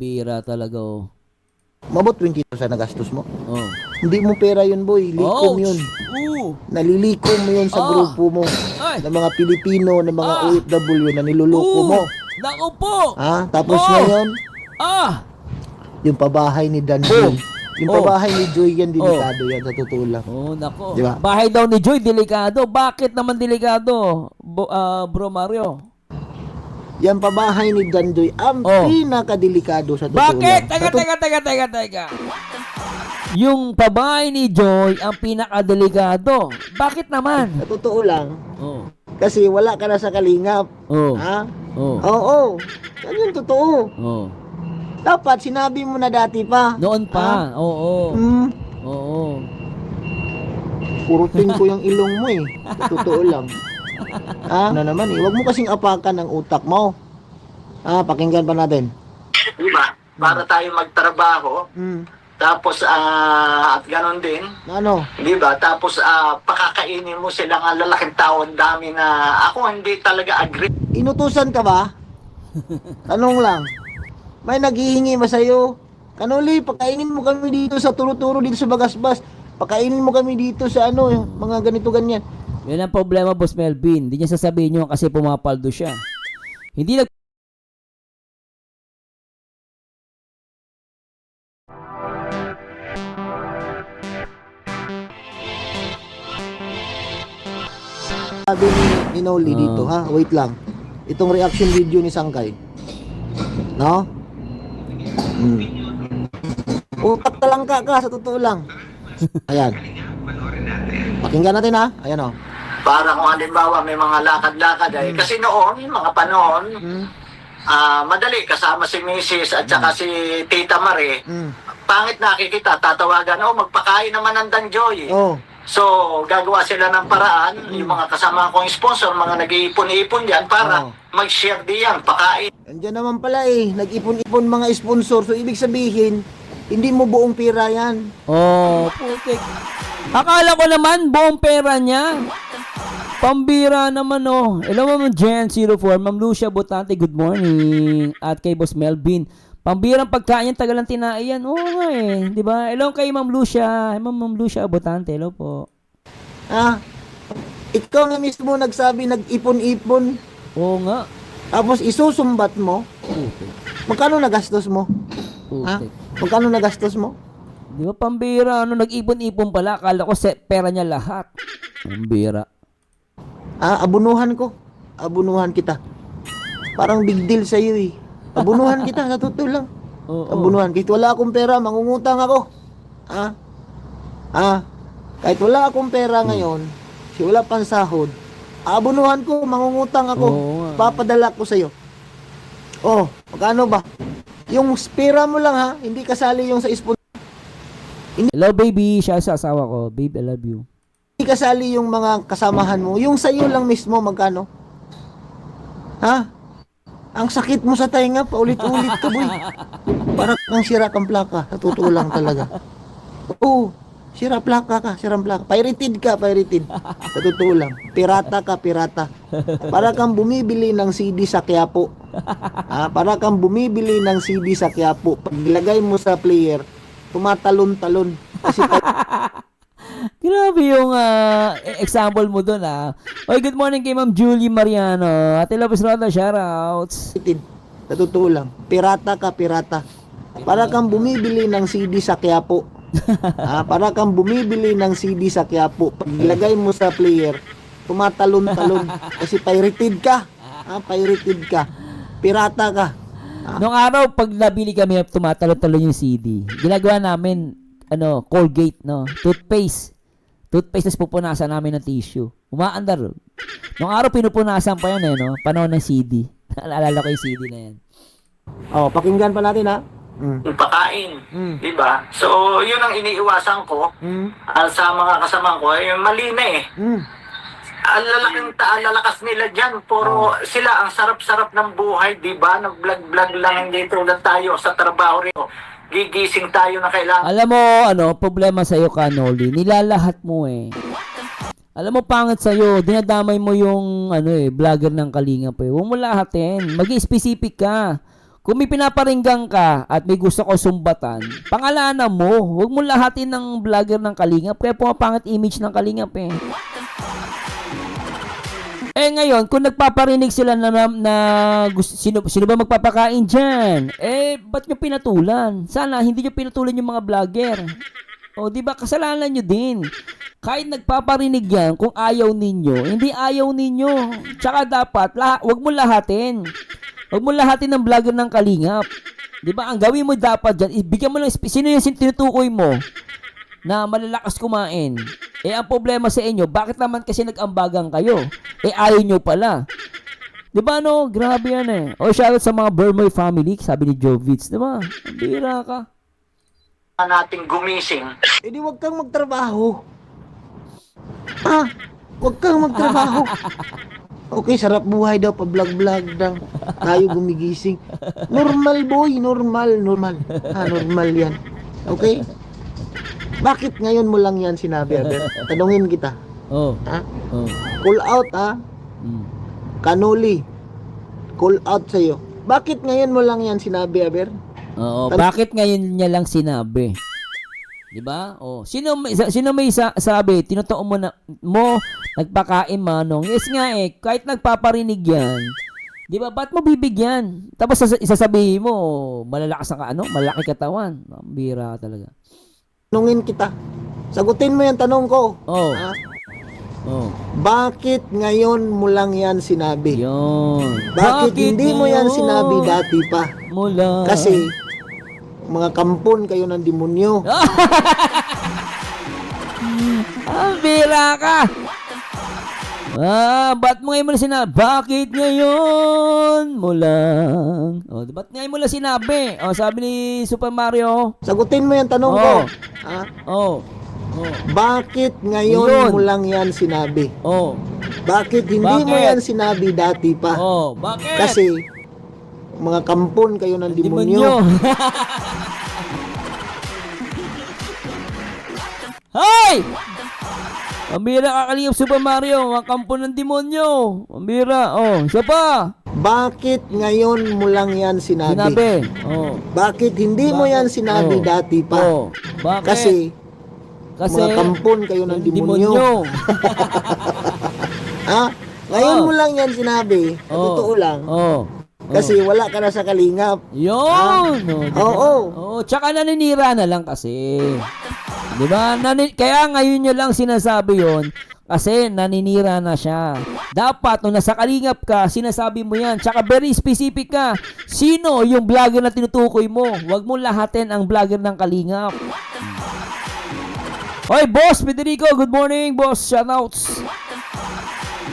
Pambira talaga, oh. Mabot 20,000 na gastos mo. Oh. Hindi mo pera yun, boy. Likom yun. Oo. Nalilikom mo yun sa grupo mo. Ay. Ng mga Pilipino, ng mga OFW na niluloko mo. Naku po. Ha? Tapos ngayon, yung pabahay ni Dan Joy. Yung pabahay ni Joy yan, delikado yan, sa totoo lang. Oh, nako. Diba? Bahay daw ni Joy, delikado. Bakit naman delikado, Bro Mario? Yan pabahay ni Dan Joy, ang pinakadelikado sa totoo Bakit? lang. Teka. Yung pabahay ni Joy, ang pinakadelikado. Bakit naman? Sa totoo lang, Oh. kasi wala ka na sa kalingap. Oh. Ha? Oh. Oo. Yan yung totoo. Oh. Dapat sinabi mo na dati pa. Noon pa. Oo. Oo. Purutin ko yung ilong mo eh. Sa totoo lang. Ano naman eh. Huwag mo kasing apakan ng utak mo. Pakinggan pa natin. Diba? Para tayo magtrabaho. Tapos, at ganon din. Ano? Diba? Tapos, pakakainin mo silang lalaking tao. Ang dami na, ako hindi talaga agree. Inutusan ka ba? Tanong lang. May naghihingi ba sa'yo? Kanuli, pakainin mo kami dito sa turo-turo dito sa Bagasbas. Pakainin mo kami dito sa mga ganito ganyan. Yan ang problema, Boss Melvin. Hindi niya sasabihin nyo kasi pumapaldo siya. Hindi nag... Sabi ni Noli dito, ha? Wait lang. Itong reaction video ni Sangkay. No? Utak talangka ka, sa totoo lang. Ayan. Pakinggan natin, ha? Ayan, o. Para kung halimbawa may mga lakad-lakad kasi noon, mga panahon, madali kasama si Mrs. at saka si Tita Marie. Pangit nakikita, tatawagan, magpakain naman ng Danjoy. So, gagawa sila ng paraan, yung mga kasama kong sponsor, mga nag-iipon-ipon yan para mag-share diyan, pakain. Andiyan naman pala eh, nag-ipon-ipon mga sponsor. So, ibig sabihin, hindi mo buong pera yan. Oh, putik. Akala ko naman, buong pera niya. Pambira naman, oh. Hello, Ma'am Jen04, Ma'am Lucia Botante, good morning. At kay Boss Melvin. Pambirang pagkain yan, tagalang tinaiyan. Oo nga eh, di ba? Hello kay Ma'am Lucia. Ma'am Lucia Botante, hello po. Ikaw na mismo nagsabi, nag-ipon-ipon. Oo nga. Tapos isusumbat mo. Magkano nagastos mo? Magkano nagastos mo? Di ba pambira, nag-ipon-ipon pala. Akala ko pera niya lahat. Pambira. Abunuhan ko. Abunuhan kita. Parang big deal sa'yo eh. Abunuhan kita, sa totoo lang. Abunuhan. Kahit wala akong pera, mangungutang ako. Kahit wala akong pera ngayon, wala pang sahod, abunuhan ko, mangungutang ako. Papadala ko sa'yo. Magkano ba? Yung pera mo lang ha, hindi kasali yung sa sponsor. Hello baby, siya sa asawa ko. Babe, I love you. Hindi kasali yung mga kasamahan mo. Yung sa'yo lang mismo, magkano? Ang sakit mo sa tainga, paulit-ulit ka, boy. Parang kang sira kang plaka. Sa totoo lang talaga. Sira plaka ka, sirang plaka. Pirated ka, pirated. Sa totoo lang. Pirata ka, pirata. Para kang bumibili ng CD sa Quiapo. Para kang bumibili ng CD sa Quiapo. Pag ilagay mo sa player, tumatalon-talon. Kasi Grabe yung example mo doon Oy, good morning kay Ma'am Julie Mariano. Ate Lopez Rota, shoutouts. Sa totoo lang. Pirata ka, pirata. Para kang bumibili ng CD sa Quiapo. Para kang bumibili ng CD sa Quiapo. Pag ilagay mo sa player, tumatalon-talon. Kasi pirated ka. Pirated ka. Pirata ka. Nung araw, pag nabili kami, tumatalon-talon yung CD. Ginagawa namin, Colgate, no? Toothpaste, tapos pupunasan namin ng tissue. Umaandar. Nung araw, pinupunasan pa yan, no? Panahon ng CD. Naalala ko yung CD na yan. Pakinggan pa natin, ha? Pakain, diba? So, yun ang iniiwasan ko sa mga kasama ko. Mali na eh. Ang lalakas nila dyan. Puro sila, ang sarap-sarap ng buhay, diba? Nag-vlog-vlog lang dito lang tayo sa trabaho rin. Gigising tayo na kailangan. Alam mo, problema sa'yo, Kanoli. Nilalahat mo eh. Alam mo, pangit sa'yo. Dinadamay mo yung, vlogger ng Kalingap eh. Huwag mo lahatin. Mag-specific ka. kung may pinaparinggan ka at may gusto ko sumbatan, pangalanan mo. Huwag mo lahatin ng vlogger ng Kalingap. Kaya pumapangit image ng Kalingap eh. Eh ngayon, kung nagpaparinig sila na sino ba magpapakain dyan? Eh, ba't nyo pinatulan? Sana hindi nyo pinatulan yung mga vlogger. O, di ba? Kasalanan nyo din. Kahit nagpaparinig yan, kung ayaw ninyo, hindi ayaw ninyo. Tsaka dapat, wag mo lahatin. Wag mo lahatin ng vlogger ng Kalingap. Di ba? Ang gawin mo dapat dyan, ibigyan mo lang, sino yung tinutukoy mo na malalakas kumain? Eh, ang problema sa inyo, bakit naman kasi nag-ambagan kayo? Eh, ayaw nyo pala. Di ba, no? Grabe yan eh. O, shoutout sa mga Burmoy family, sabi ni Jovitz. Di ba? Ang bira ka. Nating gumising. Eh di wag kang magtrabaho. Wag kang magtrabaho. Okay, sarap buhay daw, pa-vlog-vlog daw. Tayo gumigising. Normal boy, normal. Normal yan. Okay? Bakit ngayon mo lang yan sinabi, Aber? Tanungin kita. Oh. Ha? Oh. Call out, ha? Mm. Kanoli. Call out sa'yo. Bakit ngayon mo lang yan sinabi, Aber? Oo, bakit ngayon niya lang sinabi? 'Di ba? Oh, sino may sabi, tinotoo mo nagpakain manong. Yes nga eh, kahit nagpaparinig 'yan. 'Di ba? Ba't mo bibigyan? Tapos isasabihin mo, malalakas ang malaki katawan. Bira talaga. Tanungin kita. Sagutin mo yung tanong ko. Oh. Ha? Oh. Bakit ngayon mo lang yan sinabi? Yun. Bakit hindi mo yan ngayon? sinabi dati pa? Mula. Kasi mga kampon kayo ng demonyo. Bira ka. Ba't mo ngayon mo lang sinabi? Bakit ngayon mo lang? Oh, ba't ngayon mo lang sinabi? Oh, sabi ni Super Mario. Sagutin mo yung tanong ko. Ha? Oh. Bakit ngayon mo lang yan sinabi? Oh. Bakit hindi mo Bakit? yan sinabi dati pa? Oh, bakit? Kasi mga kampon kayo ng demonyo. Hoy! Pambira ka Kalingap Super Mario, mga kampo ng demonyo. Pambira, oh, siya pa. Bakit ngayon mo lang yan sinabi? Oh. Bakit hindi mo yan sinabi Oh. dati pa? Oh. Bakit? Kasi mga kampon kayo ng demonyo. Ha? Ngayon Oh. mo lang yan sinabi. Sa Oh. totoo lang. Oh. Kasi wala ka na sa Kalingap. Yun. Oo. Oh, tsaka naninira na lang kasi. 'Di ba? Kaya ngayon niya lang sinasabi 'yon kasi naninira na siya. Dapat nung nasa Kalingap ka, sinasabi mo 'yan. Tsaka very specific ka. Sino yung vlogger na tinutukoy mo? Huwag mo lahatin ang vlogger ng Kalingap. Hoy, Boss Federico, good morning, boss. Shoutouts.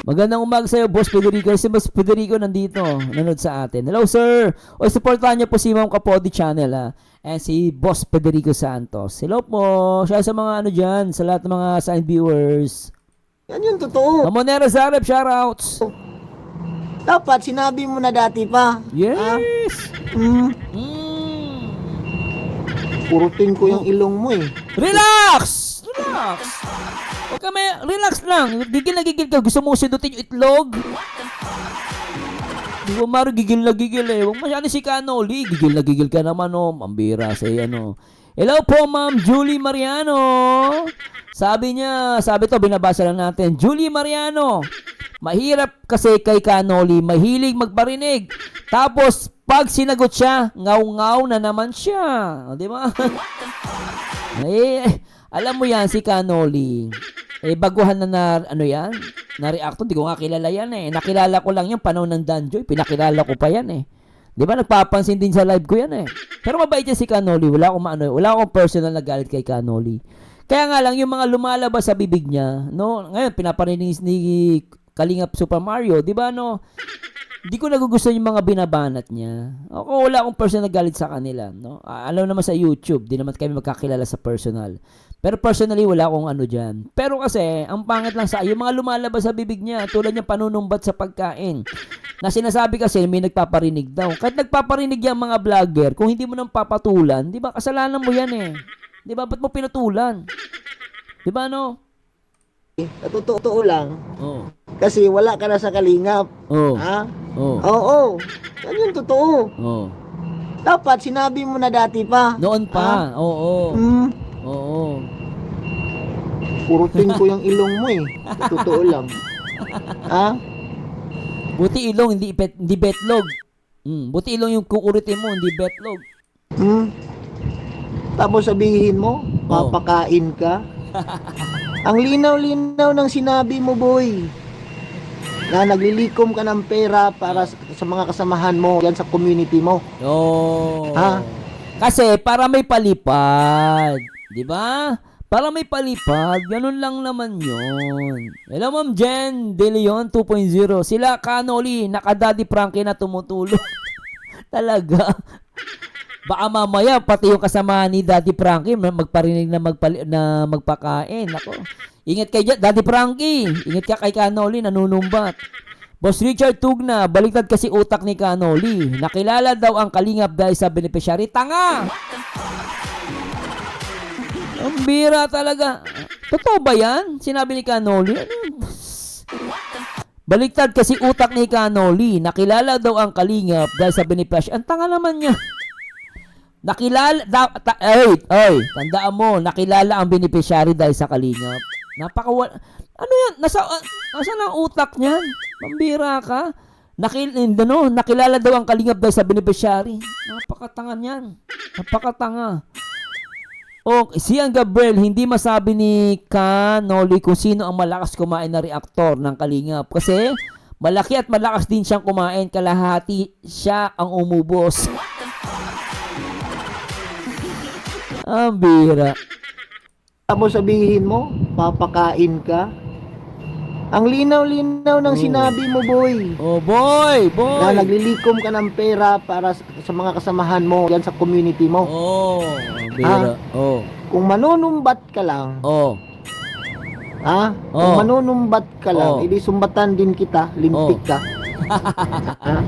Magandang umaga sa'yo, Boss Federico. Si Boss Federico nandito, nanood sa atin. Hello, sir. O, supportahan niyo po si Ma'am Kapodi Channel, ha. And si Boss Federico Santos. Hello po. Siya sa mga dyan, sa lahat ng mga sign viewers. Yan yung totoo. Mamonera Zareb, shoutouts. Dapat sinabi mo na dati pa. Yes. Purutin ko yung ilong mo eh. Relax. Huwag kami, relax lang. Gigil na gigil ka. Gusto mo sinutin yung itlog? Di ba, Mario, gigil na gigil eh. Huwag masyado si Kanoli. Gigil na gigil ka naman, oh. Mambira sa ano. Hello po, Ma'am Julie Mariano. Sabi to, binabasa lang natin. Julie Mariano. Mahirap kasi kay Kanoli. Mahilig magparinig. Tapos, pag sinagot siya, ngaw-ngaw na naman siya. O, di ba? Alam mo yan, si Kanoli. Baguhan na na-react. Hindi ko nga kilala yan eh. Nakilala ko lang yung panahon ng Danjoy. Pinakilala ko pa yan eh. Di ba, nagpapansin din sa live ko yan eh. Pero mabait yan si Kanoli. Wala akong personal na galit kay Kanoli. Kaya nga lang, yung mga lumalabas sa bibig niya, no? Ngayon, pinaparinig ni Kalingap Super Mario. Di ba, no? Hindi ko nagugustuhan yung mga binabanat niya. Wala akong personal na galit sa kanila, no? Alam naman sa YouTube, di naman kami magkakilala sa personal. Pero personally, wala akong dyan. Pero kasi, ang pangit lang yung mga lumalabas sa bibig niya, tulad niya panunumbat sa pagkain. Na sinasabi kasi, may nagpaparinig daw. Kahit nagpaparinig yung mga vlogger, kung hindi mo nang papatulan, di ba, kasalanan mo yan eh. Di ba, ba't mo pinatulan? Di ba, no? Totoo lang. Oh. Kasi wala ka na sa Kalingap. Oh. Ha? Oh. Oo. Yan yung totoo. Oh. Dapat sinabi mo na dati pa. Noon pa. Oo. Hmm, Oo. purutin ko yung ilong mo eh. Sa totoo lang. Ha? Buti ilong, hindi betlog. Buti ilong yung kukurutin mo, hindi betlog. Hmm? Tapos sabihin mo, papakain ka. Ang linaw-linaw ng sinabi mo, boy. Na naglilikom ka ng pera para sa mga kasamahan mo yan sa community mo. Oo. Ha? Kasi para may palipad. Di ba? Para may palipad. Ganun lang naman yun. Hello, Ma'am Jen De Leon 2.0. Sila Kanoli, naka-Daddy Frankie na tumutulong. Talaga. Baka mamaya, pati yung kasama ni Daddy Frankie, magparinig na magpakain. Ako. Ingat kayo dyan, Daddy Frankie. Ingat ka kay Kanoli, nanunumbat. Boss Richard Tugna, baliktad kasi utak ni Kanoli. Nakilala daw ang kalingap dahil sa beneficiary. Tanga! Ang bira talaga. Totoo ba yan? Sinabi ni Kanoli. Baliktad kasi utak ni Kanoli. Nakilala daw ang kalingap dahil sa beneficiary. Ang tanga naman niya. Nakilala, tandaan mo, nakilala ang beneficiary dahil sa kalingap. Ano yan? Nasa ang utak niyan? Pambira ka? Nakilala daw ang kalingap dahil sa beneficiary. Napakatanga niyan. Napakatanga. O, si Gabriel, hindi masabi ni Kanoli kung sino ang malakas kumain na reaktor ng kalingap. Kasi, malaki at malakas din siyang kumain. Kalahati siya ang umubos. Ang bira. Tapos sabihin mo, papakain ka. Ang linaw-linaw ng sinabi mo, boy. Oh, boy. Na naglilikom ka ng pera para sa mga kasamahan mo yan sa community mo. Oh, ang bira. Oh. Kung manunumbat ka lang, Kung manunumbat ka lang, edi sumbatan din kita, limpik ka. Ha?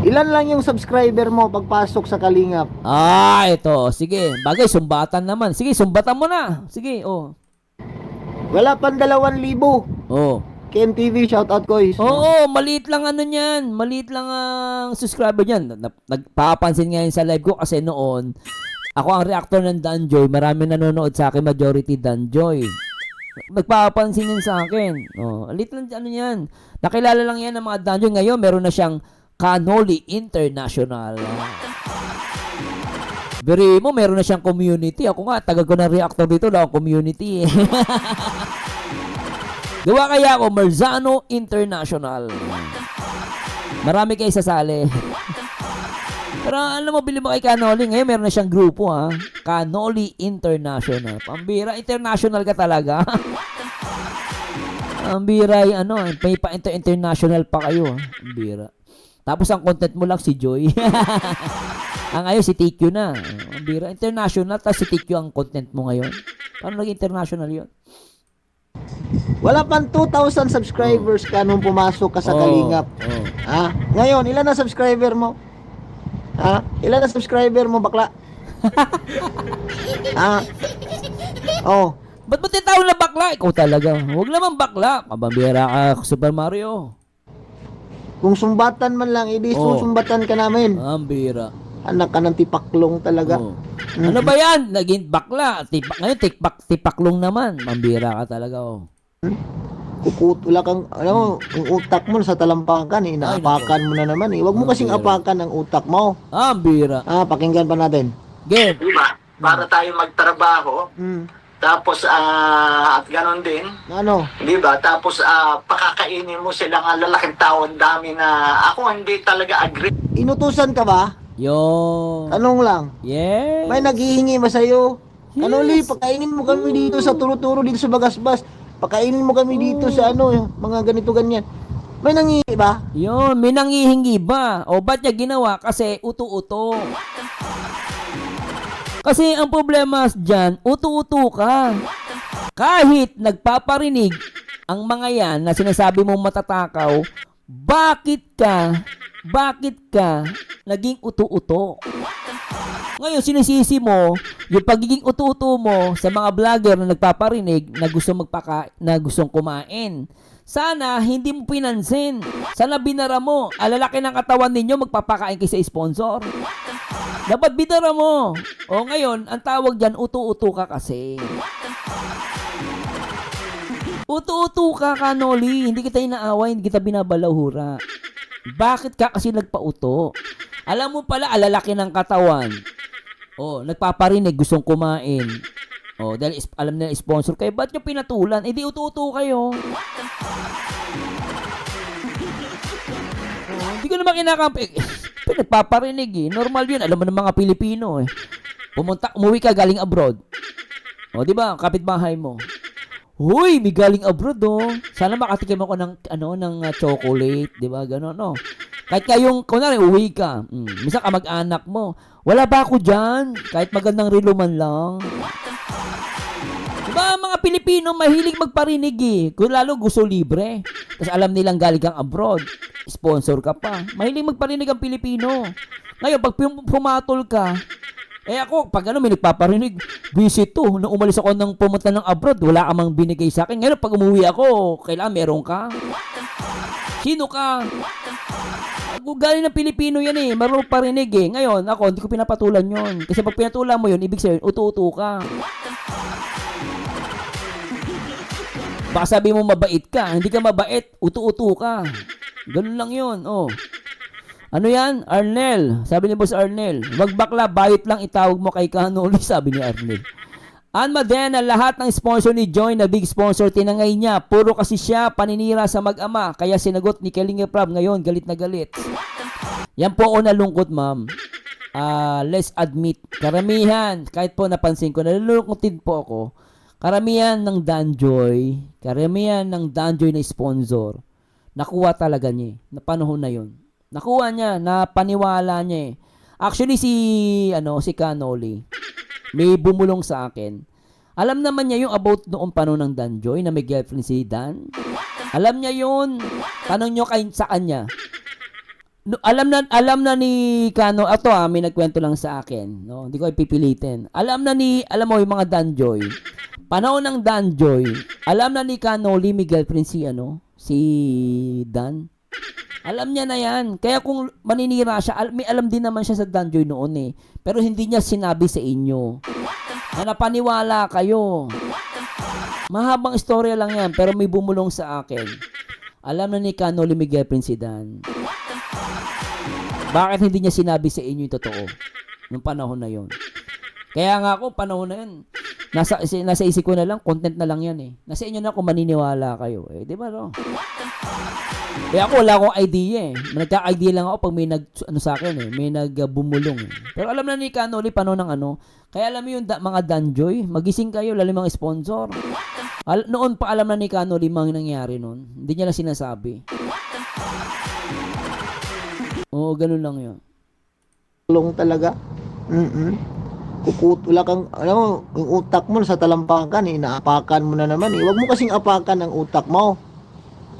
Ilan lang yung subscriber mo pagpasok sa Kalingap? Ito. Sige. Bagay, sumbatan naman. Sige, sumbatan mo na. Sige, Wala pang 2,000. KMTV, shoutout ko. Oo, maliit lang ano niyan. Maliit lang ang subscriber niyan. Nagpapansin ngayon sa live ko kasi noon, ako ang reactor ng Danjoy. Marami nanonood sa akin, majority Danjoy. Nagpapansin yan sa akin. Maliit lang ano yan. Nakilala lang yan ng mga Danjoy. Ngayon, meron na siyang Kanoli International. Biri mo, meron na siyang community. Ako nga, tagal ko ng reactor dito, wala akong community. Gawa kaya ako, Marzano International. Marami kayo sasali. Pero alam mo, bili mo kay Kanoli, ngayon meron na siyang grupo, ha? Kanoli International. Pambira, international ka talaga. Pambira, may pa-international pa kayo, ha? Pambira. Tapos ang content mo lang si Joy. Ang ngayon si TQ na. Ang bira. International, tapos si TQ ang content mo ngayon. Paano naging international yun? Wala pang 2,000 subscribers ka nung pumasok ka sa Kalingap. Ngayon, ilan na subscriber mo? Ilan na subscriber mo, bakla? Ba't mo tinatawag na bakla? Ikaw talaga. Huwag naman bakla. Kabambira ka, Super Mario. Kung sumbatan man lang, edi susumbatan ka namin. Ang bira. Anak ka ng tipaklong talaga. Ano ba yan? Naging bakla. Ngayon, tipaklong naman. Mambira ka talaga, Wala kang, ang utak mo sa talampakan, inaapakan mo na naman. Huwag mo kasing apakan ang utak mo. Ang bira. Pakinggan pa natin. Game. Diba? Para tayo magtrabaho, tapos at ganon din, di ba? Tapos pakakainin mo silang lalaking tao, ang dami na ako hindi talaga agree. Inutusan ka ba? Yo. Tanong lang. Yes. May naghihingi ba sa'yo? Yes. Kanoli, pakainin mo kami dito sa turo-turo dito sa Bagasbas. Pakainin mo kami dito sa mga ganito ganyan. May nangihingi ba? Yun, may nangihingi ba? O ba't niya ginawa? Kasi uto-uto. Kasi ang problema dyan, uto-uto ka. Kahit nagpaparinig ang mga yan na sinasabi mong matatakaw, bakit ka naging uto-uto? Ngayon, sinisisi mo yung pagiging uto-uto mo sa mga vlogger na nagpaparinig na gustong kumain. Sana hindi mo pinansin. Sana binara mo. Alalaki ng katawan ninyo, magpapakain kayo sa sponsor. Dapat binara mo. O ngayon, ang tawag dyan, utu-utu ka kasi. Utu-utu ka, Kanoli. Hindi kita inaaway, hindi kita binabalahura. Bakit ka kasi nagpauto? Alam mo pala, alalaki ng katawan. Nagpaparinig, gustong kumain. Dahil alam nila sponsor kayo, ba't nyo pinatulan? Di utu-utu kayo. Hindi ko naman kinakampi. Nagpaparinig eh. Normal yun. Alam mo ng mga Pilipino eh. Umuwi ka galing abroad. Di ba? Kapitbahay mo. Huy, may galing abroad Sana makatikim ako ng chocolate, 'di ba? Gano'n, no. Kahit kayong kunwari uwi ka, misa ka mag-anak mo. Wala ba ako diyan? Kahit magandang relo man lang. 'Di ba, mga Pilipino mahilig magparinig eh. Kung lalo gusto libre. Kasi alam nilang galing kang abroad. Sponsor ka pa. Mahilig magparinig ang Pilipino. Ngayon, pag pumatol ka, ako, pag may nagpaparinig, busy to. Nung umalis ako nang pumunta ng abroad, wala ka mang binigay sa akin. Ngayon, pag umuwi ako, kailangan meron ka. Sino ka? Galing ng Pilipino yan eh. Marunong parinig eh. Ngayon, ako, hindi ko pinapatulan yon. Kasi pag pinatulan mo yun, ibig sabihin, utu-utu ka. Baka sabi mo mabait ka. Hindi ka mabait, utu-utu ka. Ganun lang yun, Ano yan? Arnel. Sabi ni Boss Arnel. Wag bakla, bayot lang itawag mo kay Kanoli, sabi ni Arnel. Anma Dena, lahat ng sponsor ni Joy na big sponsor, tinangay niya. Puro kasi siya paninira sa mag-ama. Kaya sinagot ni Kalinga Prab ngayon, galit na galit. Yan po ako nalungkot, ma'am. Let's admit, karamihan, kahit po napansin ko, nalulungkotin po ako, karamihan ng Danjoy na sponsor, nakuha talaga niya na panahon na yun. Nakuha niya, napaniwala niya eh. Actually, si Kanoli, may bumulong sa akin. Alam naman niya yung about noong panahon ng Danjoy na may girlfriend si Dan. Alam niya yun. Tanong nyo sa kanya. Alam na ni Kano, may nagkwento lang sa akin. No? Hindi ko ipipilitin. Alam mo yung mga Danjoy. Panahon ng Danjoy, alam na ni Kanoli may girlfriend si Dan. Alam niya na yan. Kaya kung maninira siya, may alam din naman siya sa Danjoy noon eh. Pero hindi niya sinabi sa inyo. Na napaniwala kayo. Mahabang istorya lang yan, pero may bumulong sa akin. Alam na ni Kanoli may girlfriend si Dan. Bakit hindi niya sinabi sa inyo yung totoo? Nung panahon na yon. Kaya nga ako, panahon na yun. Nasa isip ko na lang, content na lang yan eh. Nasa inyo na kung maniniwala kayo. Di ba no? Kaya ako wala akong idea eh. Nagka-idea lang ako pag may sa akin eh. May nagbumulong eh. Pero alam na ni Kanoli paano ng Kaya alam mo yung mga Danjoy, magising kayo, lalo mga sponsor. Noon pa alam na ni Kanoli mga nangyari noon. Hindi niya lang sinasabi. Ganun lang yun. Long talaga. Wala kang, yung utak mo sa talampakan, inaapakan mo na naman eh. Huwag mo kasing apakan ang utak mo.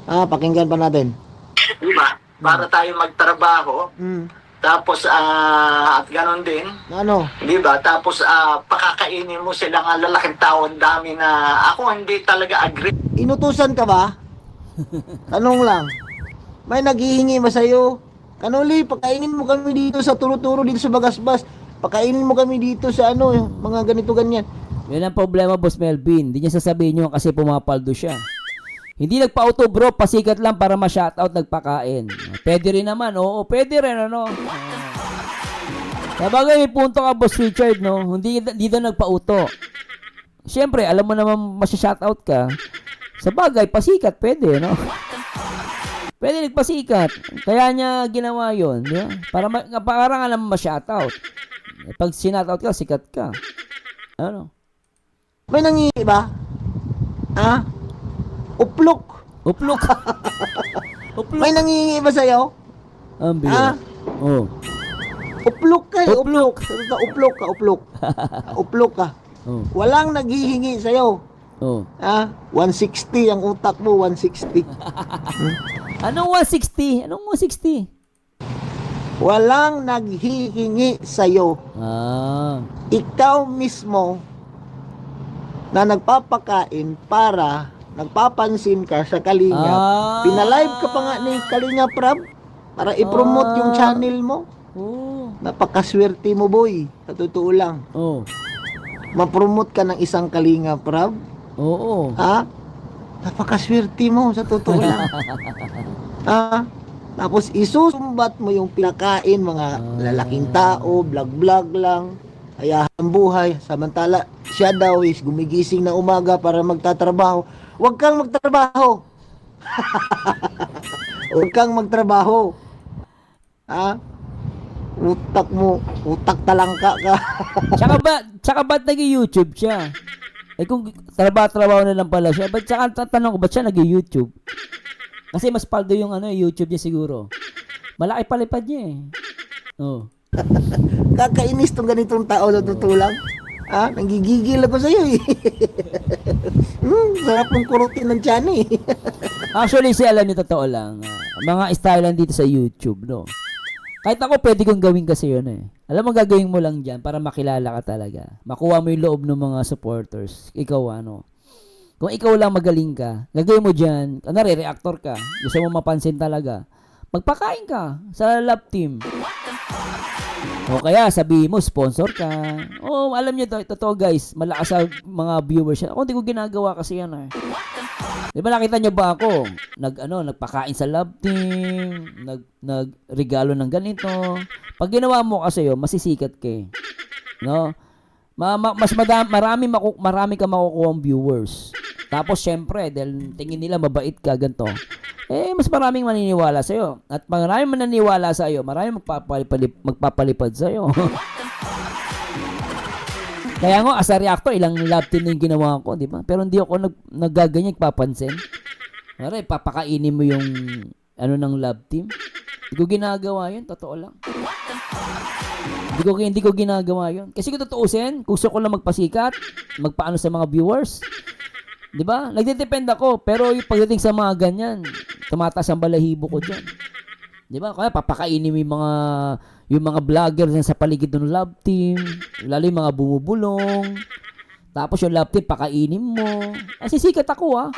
Pakinggan pa natin. Diba? Para tayo magtrabaho. Tapos, at ganon din. Diba? Tapos, pakakainin mo silang lalaking tao, ang dami na, ako hindi talaga agree. Inutusan ka ba? Tanong lang. May naghihingi ba sa'yo? Kanoli, pakainin mo kami dito sa turo-turo, dito sa Bagasbas. Pakainin mo kami dito sa mga ganito ganyan. Yan ang problema, Boss Melvin. Hindi niya sasabihin nyo kasi pumapaldo siya. Hindi nagpa-auto bro, pasikat lang para ma-shoutout, nagpakain. Pwede rin naman, pwede rin Sabagay, may punto ka, Boss Richard, no? Hindi daw nagpa-auto. Siyempre, alam mo naman masya-shoutout ka. Sabagay, pasikat, pwede, no? Pwede nagpasikat. Kaya niya ginawa yun, di ba? Para nga naman ma-shoutout. Pag sinoutout ka, sikat ka. May nangihi ba? Uplok. Uplok. May nangihingi ba sa'yo? Ambira. Uplok ka eh. Uplok. Uplok ka. Walang naghihingi sa'yo. 160 ang utak mo, 160. Anong 160? Anong 160? Walang naghihingi sa'yo. Ikaw mismo na nagpapakain para nagpapansin ka sa Kalinga. Ah. Pinalive ka pa nga ni Kalinga Prab para i-promote yung channel mo. Oh. Napakaswerte mo, boy. Sa totoo lang. Oh. Ma-promote ka ng isang Kalinga Prab. Oo. Ha? Napakaswerte mo, sa totoo lang. Ha? Tapos isusumbat mo yung pinakain, mga lalaking tao, vlog-vlog lang, hayahang buhay. Samantala, siya daw is gumigising na umaga para magtatrabaho. Huwag kang magtrabaho. Huwag kang magtrabaho. Ha? Utak mo, utak talangka ka. Tsaka ba't nag-YouTube siya? Eh kung trabaho na lang pala siya, ba't tsaka tatanong ko, ba't siya nag-YouTube? Kasi mas paldo yung YouTube niya siguro. Malaki palipad niya eh. Oh. Kakainis tong ganitong tao na tutulang. Ha? Nanggigigil ako sa'yo eh. Sarap mong kurutin ng tiyan eh. Actually, alam niyo, totoo lang. Mga style lang dito sa YouTube, no? Kahit ako, pwede kong gawin kasi yun eh. Alam mo, gagawin mo lang dyan para makilala ka talaga. Makuha mo yung loob ng mga supporters. Ikaw, kung ikaw lang magaling ka, gagawin mo dyan, reactor ka. Gusto mo mapansin talaga. Magpakain ka sa love team. O kaya, sabihin mo, sponsor ka. O, alam niyo, totoo guys, malakas sa mga viewers yan. Ako, hindi ko ginagawa kasi yan eh. Di ba nakita niyo ba ako? Nagpakain sa love team, nagregalo ng ganito. Pag ginawa mo kasi yun, masisikat ka eh. No? Marami ka makukuha ang viewers. Tapos syempre, dahil tingin nila mabait ka ganito. Mas maraming maniniwala sa iyo. At maraming maniniwala sa iyo, maraming magpapalipad sa iyo. Kaya nga, as a reactor, ilang love team na yung ginawa ko, di ba? Pero hindi ako nagaganyan, papansin. Mara, papakainin mo yung ng love team. Hindi ko ginagawa yun, totoo lang. Hindi ko ginagawa yun. Kasi kung tutuusin, gusto ko lang magpasikat, magpaano sa mga viewers. Di ba? Nagdedepend ako, pero yung pagdating sa mga ganyan, tumataas ang balahibo ko dyan. Di ba? Kaya papakainin mo yung mga vlogger na sa paligid ng love team, lalo yung mga bumubulong. Tapos yung love team, pakainin mo. Sisikat ako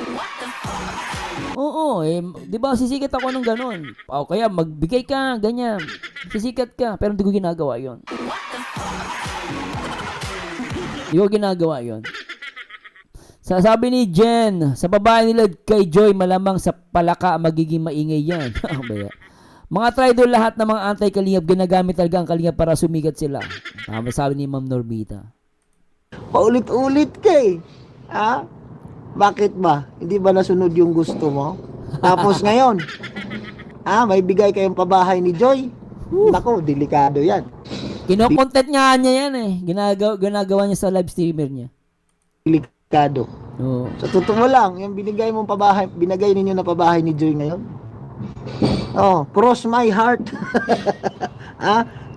Oo, di ba sisikat ako ng ganon. O kaya magbigay ka, ganyan. Sisikat ka, pero hindi ko ginagawa yon. Hindi ko ginagawa yon. Sabi ni Jen, sa babae nila kay Joy, malamang sa palaka magiging maingay yan. Mga traitor lahat ng mga anti-kalingap, ginagamit talaga ang kalingap para sumigat sila. Tama sabi ni Ma'am Normita. Paulit-ulit ka eh. Ha? Bakit ba? Hindi ba nasunod yung gusto mo? Tapos ngayon, may bigay kayong pabahay ni Joy? Nako, delikado yan. Kinokontent nga niya yan eh. Ginagawa niya sa live streamer niya. Delikado. Oo. Sa totoo lang, yung binigay ninyo na pabahay ni Joy ngayon. Cross my heart.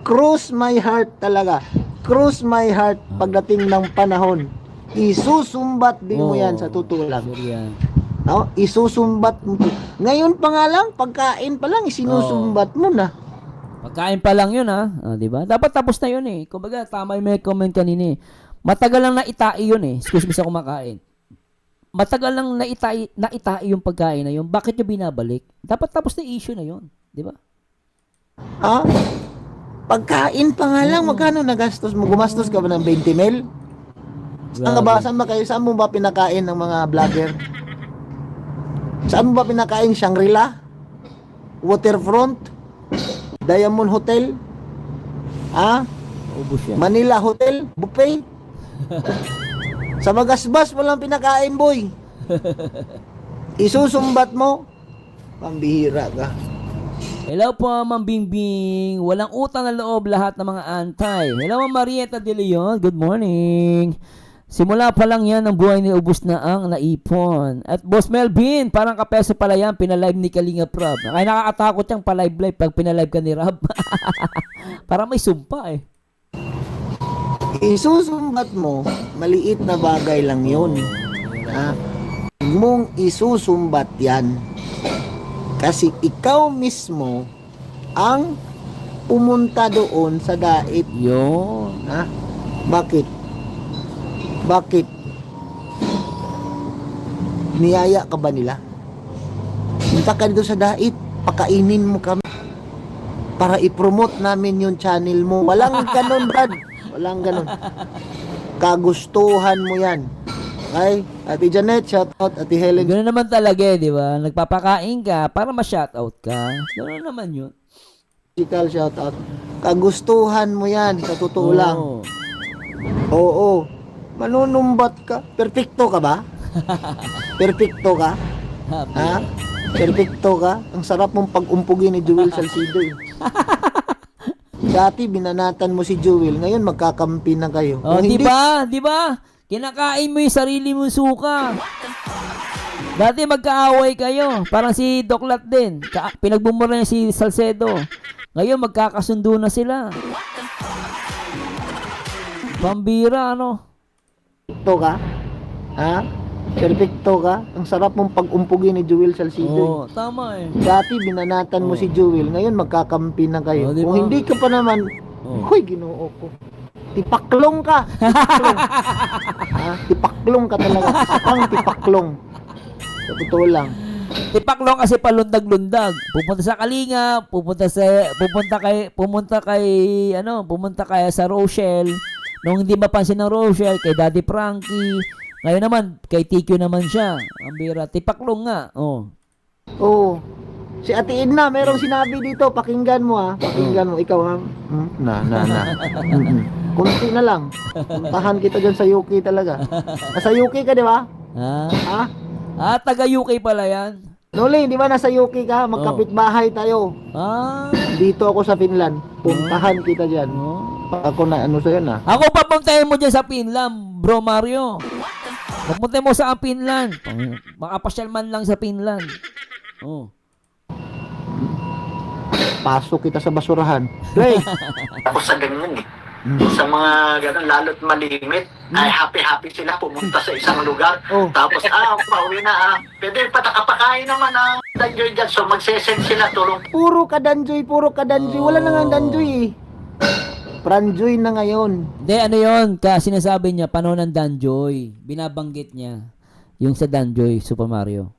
Cross my heart talaga. Cross my heart pagdating ng panahon. Isusumbat din mo yan sa totoo lang. Isusumbat mo. Ngayon pa nga lang, pagkain pa lang, isinusumbat mo na. Pagkain pa lang yun di ba? Dapat tapos na yun eh. Kumbaga, tama yung may comment kanina eh. Matagal lang naitai yun eh. Excuse me sa kumakain. Matagal lang naitai yung pagkain na yun. Bakit nyo binabalik? Dapat tapos na issue na yun. Di ba? Pagkain pa nga lang, magkano nagastos mo? Gumastos ka ba ng 20 mil? Saan mo ba pinakain ng mga vlogger? Saan mo ba pinakain? Shangri-La? Waterfront? Diamond Hotel? Ubus yan. Manila Hotel? Buffet? Sa Magasbas walang pinakain, boy. Isusumbat mo, pambihira ka. Hello po, Ma'am Bingbing. Walang utang na loob lahat ng mga antay. Hello, Ma'am Marieta De Leon. Good morning. Simula pa lang yan, ang buhay ni ubus na ang naipon. At Boss Melvin, parang kapeso pala yan, pinalive ni Kalinga Prab. Kaya nakakatakot yung palive-live pag pinalive ka ni Rab. Parang may sumpa eh. Isusumbat mo, maliit na bagay lang yun. Mong isusumbat yan. Kasi ikaw mismo ang pumunta doon sa dait. Yun. Bakit? Niyaya ka ba nila? Punta ka dito sa Dait, pakainin mo kami para i-promote namin yung channel mo. Walang ganun, Brad. Walang ganun. Kagustuhan mo yan. Okay? Ate Janet, shout out. Ate Helen. Ganoon naman talaga, di ba? Nagpapakain ka para ma-shoutout ka. Ganoon naman yun. Physical shout out. Kagustuhan mo yan, sa totoo lang. Oo. Oo. Manunumbat ka. Perfecto ka ba? Perfecto ka? Happy. Ha? Perfecto ka? Ang sarap mong pag-umpugin ni Jewel Salcido eh. Dati binanatan mo si Jewel, ngayon magkakampi na kayo. Oh, Kung di hindi, ba? Di ba? Kinakain mo yung sarili mong suka. Dati magkaaway kayo. Parang si Doklat din. Pinagbumura niya si Salcedo. Ngayon magkakasundo na sila. Pambira, ano? perfecto ka? Ha? Perfecto ka? Ang sarap mong pag-umpugin ni Jewel Salcido eh. Oo, tama eh. Dati binanatan mo si Jewel, ngayon magkakampi na kayo. Oh, di Kung ba? hindi ka pa naman, Oh. hoy, Ginoo ko. Tipaklong ka. Tipaklong. Ha? Tipaklong ka talaga. Sakang tipaklong. Sa totoo lang. Tipaklong kasi palundag-lundag. Pupunta sa Kalinga, pumunta kay sa Rochelle. Nung hindi mapansin ng Rochelle, kay Daddy Frankie. Ngayon naman, kay TQ naman siya. Ang bira. Tipaklong nga. Oh. Oo. Si Ate Edna, merong sinabi dito, pakinggan mo ha. Pakinggan mo, ikaw ha. Na. Kunti na lang. Puntahan kita dyan sa UK talaga. Nasa UK ka, di ba? Ha? Ha? Taga UK pala yan. Noli, di ba nasa UK ka? Magkapit-bahay tayo. Ah. Dito ako sa Finland. Puntahan kita dyan. Oh. Ako na, ano sa'yo na. Ako papuntahin mo dyan sa Finland, bro Mario. Papuntahin mo sa Finland. Makapasyal man lang sa Finland. Oh. Pasok kita sa basurahan. Ray! Tapos sa ganyan eh. Sa mga ganun, lalo't malimit, ay happy-happy sila pumunta sa isang lugar. Oh. Tapos, pauwi na pwede patakapakain naman ang danjoy dyan. So, magsesend sila tulong. Puro ka danjoy. Wala na nga danjoy eh. Pranjoy na ngayon. Hindi, ano yun? Sinasabi niya, panahon ng Danjoy. Binabanggit niya. Yung sa Danjoy, Super Mario.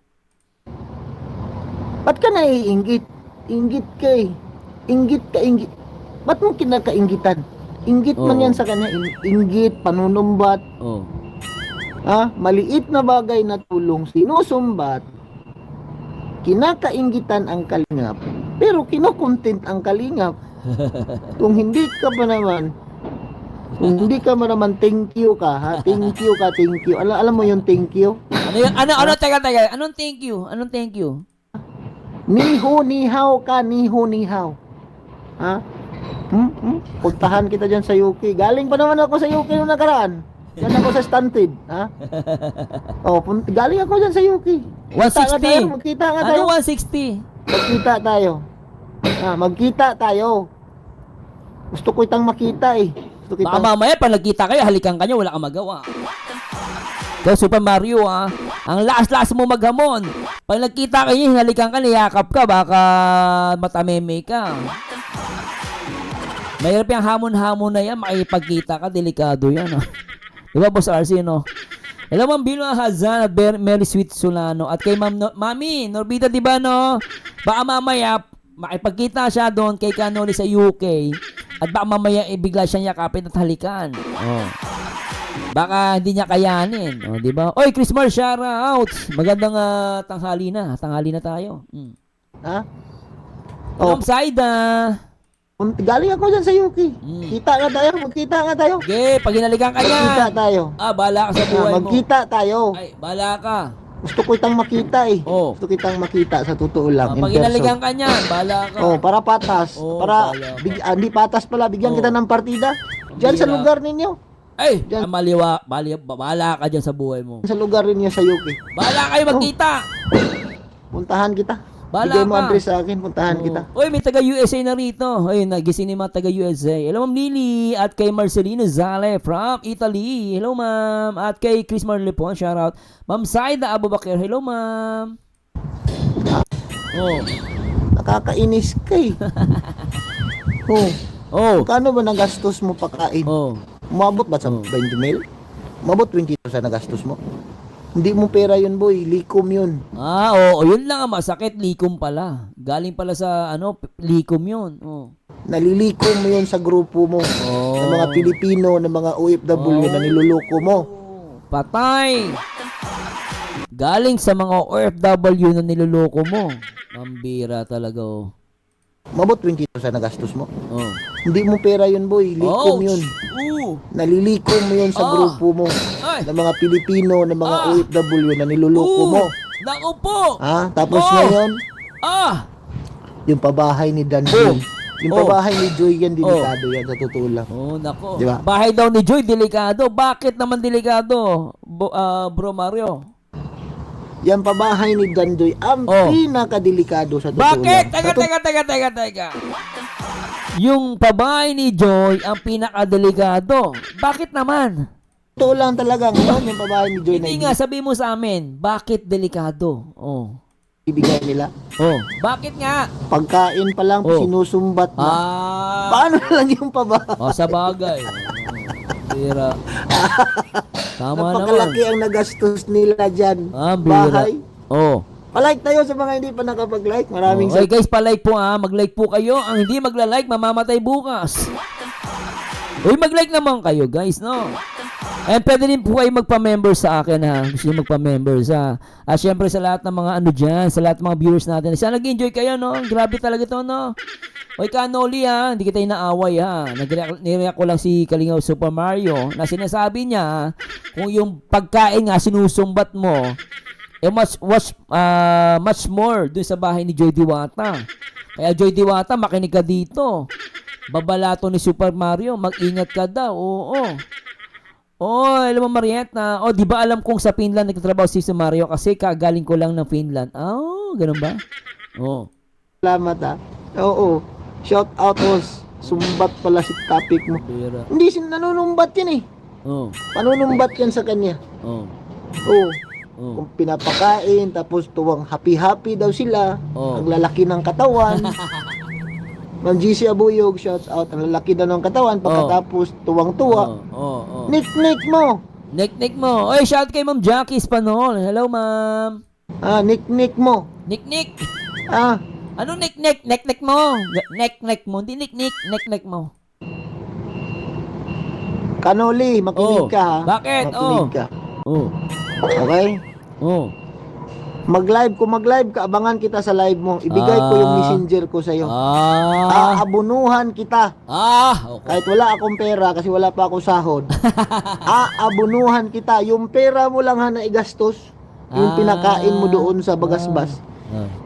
Ba't ka naiinggit? Inggit ka eh. Inggit. Ba't mo kinakainggitan? Inggit man Oo. yan sa kanya. Inggit, panunumbat. Oh. Maliit na bagay na tulong sinusumbat. Kinakainggitan ang kalingap. Pero kinukontent ang kalingap. Kung hindi ka pa naman, thank you ka, ha? Thank you. Alam mo yung thank you? Ano yun? Teka. Anong thank you? Niho-nihaw ka, niho-nihaw. Ha? Puntahan kita dyan sa UK. Galing pa naman ako sa UK nung nakaraan. Yan ako sa stunted, ha? Galing ako dyan sa UK. 160. Magkita nga tayo. Ano 160? Magkita tayo. Gusto ko itang makita eh. Baka mamaya, pag nagkita kayo, halikan ka niyo, wala kang magawa. Kaya Super Mario, ang lakas-lakas mo maghamon. Pag nagkita kayo, halikan ka, niyakap ka, baka matameme ka. Mahirap yung hamon-hamon na yan, makipagkita ka, delikado yan. Diba, Boss RC, no? Hello, Ma'am Bilo Hazan at Mary Sweet Solano. At kay Mami Norbita, di ba, no? Baka mamaya, makipagkita siya doon kay Canoli sa UK. At baka mamaya, bigla siyang yakapin at halikan. Oh. Baka hindi niya kayanin. Oh, di ba? Oy, Chris Mar, shout out. Magandang tanghali na. Tanghali na tayo. Ha? From Saida. Galing ako dyan sa UK. Magkita nga tayo. Okay, pag hinalikan ka niya. Magkita tayo. Bala ka sa buhay mo. Magkita tayo. Ay, bala ka. Gusto ko itang makita eh. Oh. Gusto kitang makita sa totoo lang. Pag hinalikan ka niya, bala ka. Para patas. Bala ka. Hindi patas pala. Bigyan kita ng partida. Diyan sa Bira. lugar ninyo. Ay, Diyan. bala ka dyan sa buhay mo. Sa lugar ninyo sa UK. Bala kayo magkita. Puntahan kita. Bala Bigay mo ka. address sa akin. Puntahan Oh. kita. Uy, may taga USA na rito. Uy, nagising ni mga taga USA. Hello, Ma'am Lily. At kay Marcelino Zale from Italy. Hello, Ma'am. At kay Chris Marlepon, shout out. Ma'am Saida Abubakir. Hello, Ma'am. Oh. Nakakainis ka eh. Oh. Kano ba nagastos mo pakain? Oh. Umabot ba sa 20 mil? Umabot 20 sa nagastos mo? Hindi mo pera yun, boy. Likom yun. Oo, yun lang ang masakit, likom pala. Galing pala sa likom yun. Oh. Nalilikom mo yun sa grupo mo. Ng mga Pilipino, ng mga OFW na niluloko mo. Patay. Galing sa mga OFW na niloloko mo. Mambira talaga, oh. Mabot 20,000 na gastos mo. Oh. Hindi mo pera yun, boy. Likom yun. Nalilikom mo yun sa grupo mo. Ay. Ng mga Pilipino, ng mga OFW na niluloko mo. Naku po. Tapos ngayon, yung pabahay ni Dan Joy. Yung pabahay ni Joy yan, delikado yan, sa totoo lang. Nako. Diba? Bahay daw ni Joy, delikado. Bakit naman delikado, Bro Mario? Yan pabahay ni Dan Joy, ang pinakadelikado sa totoo Bakit? lang. Teka. Yung pabahay ni Joy ang pinakadelikado. Bakit naman? Totoo lang talaga ngayon, yung pabahay ni Joy Hindi na nga, sabi mo sa amin, bakit delikado? ibigay nila. Bakit nga? Pagkain pa lang, sinusumbat na. Paano na lang yung pabahay? Sa bagay. Tira. Tama naman. Napakalaki ang nagastos nila dyan. Bira. Bahay. Palike tayo sa mga hindi pa nakapag-like. Maraming Okay guys, palike po mag-like po kayo. Ang hindi magla-like, mamamatay bukas. Uy, mag-like naman kayo guys, no? And pwede din po kayo magpa-member sa akin, ha? Gusto nyo magpa-member sa... syempre sa lahat ng mga dyan, sa lahat ng mga viewers natin. Sana nag-enjoy kayo, no? Grabe talaga to, no? Oy, Kanoli, ha? Hindi kita inaaway, ha? Nireact ko lang si Kalingaw Super Mario na sinasabi niya, kung yung pagkain nga sinusumbat mo, much more dun sa bahay ni Joy Diwata. Kaya Joy Diwata, makinig ka dito. Babalato ni Super Mario, mag-ingat ka daw. Alam mo Marietta, di ba alam kong sa Finland nagtatrabaho si Mario kasi kagaling ko lang ng Finland. Ganun ba? salamat, ha? Oo. Shout out was sumbat pala si topic mo. Bira. Hindi, nanunumbat yan eh. Panunumbat yan sa kanya. Kung pinapakain, tapos tuwang happy-happy daw sila. Ang lalaki ng katawan. Ma'am GC Abuyog, shout out. Ang lalaki daw ng katawan, pagkatapos tuwang-tuwa. Nick mo. Nick mo. Oy, shout kay Ma'am Jackie Spanol. Hello, ma'am. Nick mo. Nick. Ano Nick mo? Nick mo. Hindi Nick mo. Kanoli, makinig ka, ha? Bakit? Makinig ka. Okay? Kung mag-live ka, abangan kita sa live mo. Ibigay ko yung messenger ko sa'yo. Aabunuhan kita. Okay. Kahit wala akong pera kasi wala pa akong sahod. Aabunuhan kita. Yung pera mo lang na igastos. Yung pinakain mo doon sa bagasbas.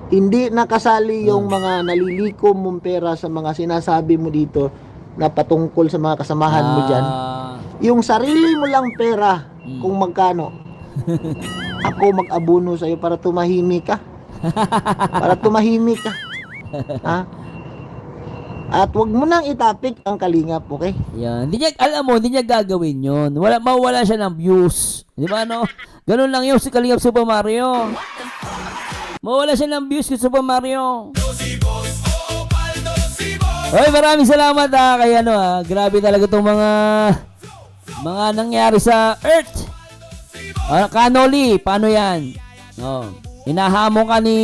Hindi nakasali yung mga nalilikom mong pera sa mga sinasabi mo dito na patungkol sa mga kasamahan mo dyan. Yung sarili mo lang pera, kung magkano. Ako mag-abuno sa'yo para tumahimik ka. At wag mo nang itapik ang kalingap, okay? Yan. Hindi niya gagawin yun. Mawala siya ng views. Di ba, no? Ganun lang yun si Kalingap Super Mario. Mawala siya ng views si Super Mario. Hoy, maraming salamat kay grabe talaga itong mga nangyari sa Earth. Kanoli, paano yan? Hinahamon ka ni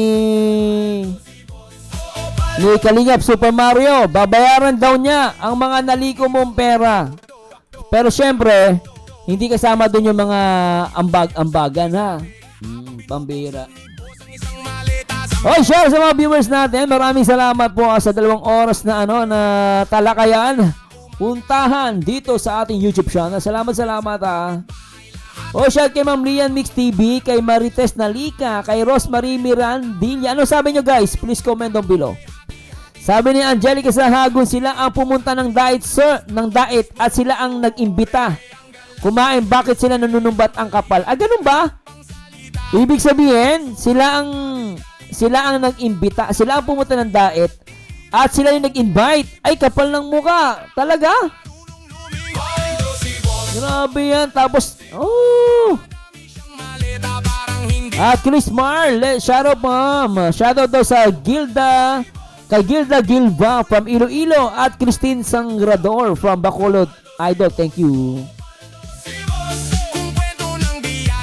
Kalingap Super Mario. Babayaran daw niya ang mga naliko mong pera. Pero syempre, hindi kasama doon yung mga ambagan, ha? Pambira. Share sa mga viewers natin. Maraming salamat po sa 2 oras na na talakayan. Puntahan dito sa ating YouTube channel. Salamat ha. Shout kay Ma'am Lian Mix TV, kay Marites Nalika, kay Rosemary Mirandilla. Ano sabi nyo guys? Please comment down below. Sabi ni Angelica Sahagun, sila ang pumunta ng diet at sila ang nag-imbita kumain. Bakit sila nanunumbat ang kapal? Ganun ba? Ibig sabihin, sila ang nag-imbita, sila ang pumunta ng diet at sila yung nag-invite. Ay, kapal ng muka. Talaga? Grabe yan. Tapos, Chris Mar, shoutout ma'am. Shoutout daw sa kay Gilda Gilva from Iloilo at Christine Sangrador from Bacolod. Idol, thank you.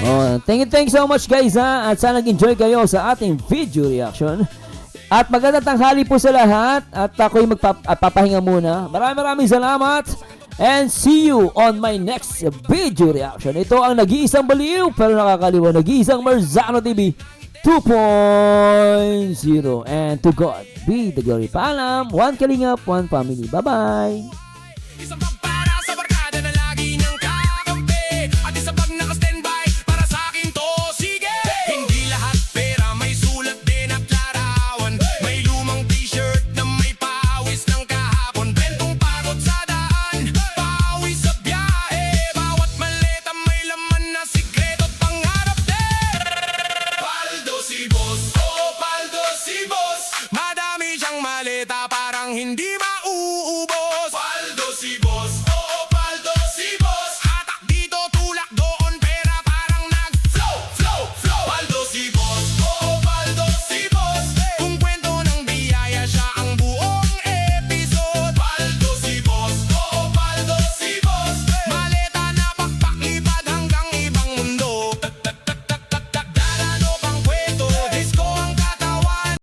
Oh, thank you so much guys ha. At sana nag-enjoy kayo sa ating video reaction. At magandang tanghali po sa lahat. At ako'y magpapahinga muna. Maraming salamat. And see you on my next video reaction. Ito ang nag-iisang baliw pero nakakaliwa. Nag-iisang Marzano TV 2.0. And to God be the glory. Paalam. One Kalingap, one family. Bye-bye.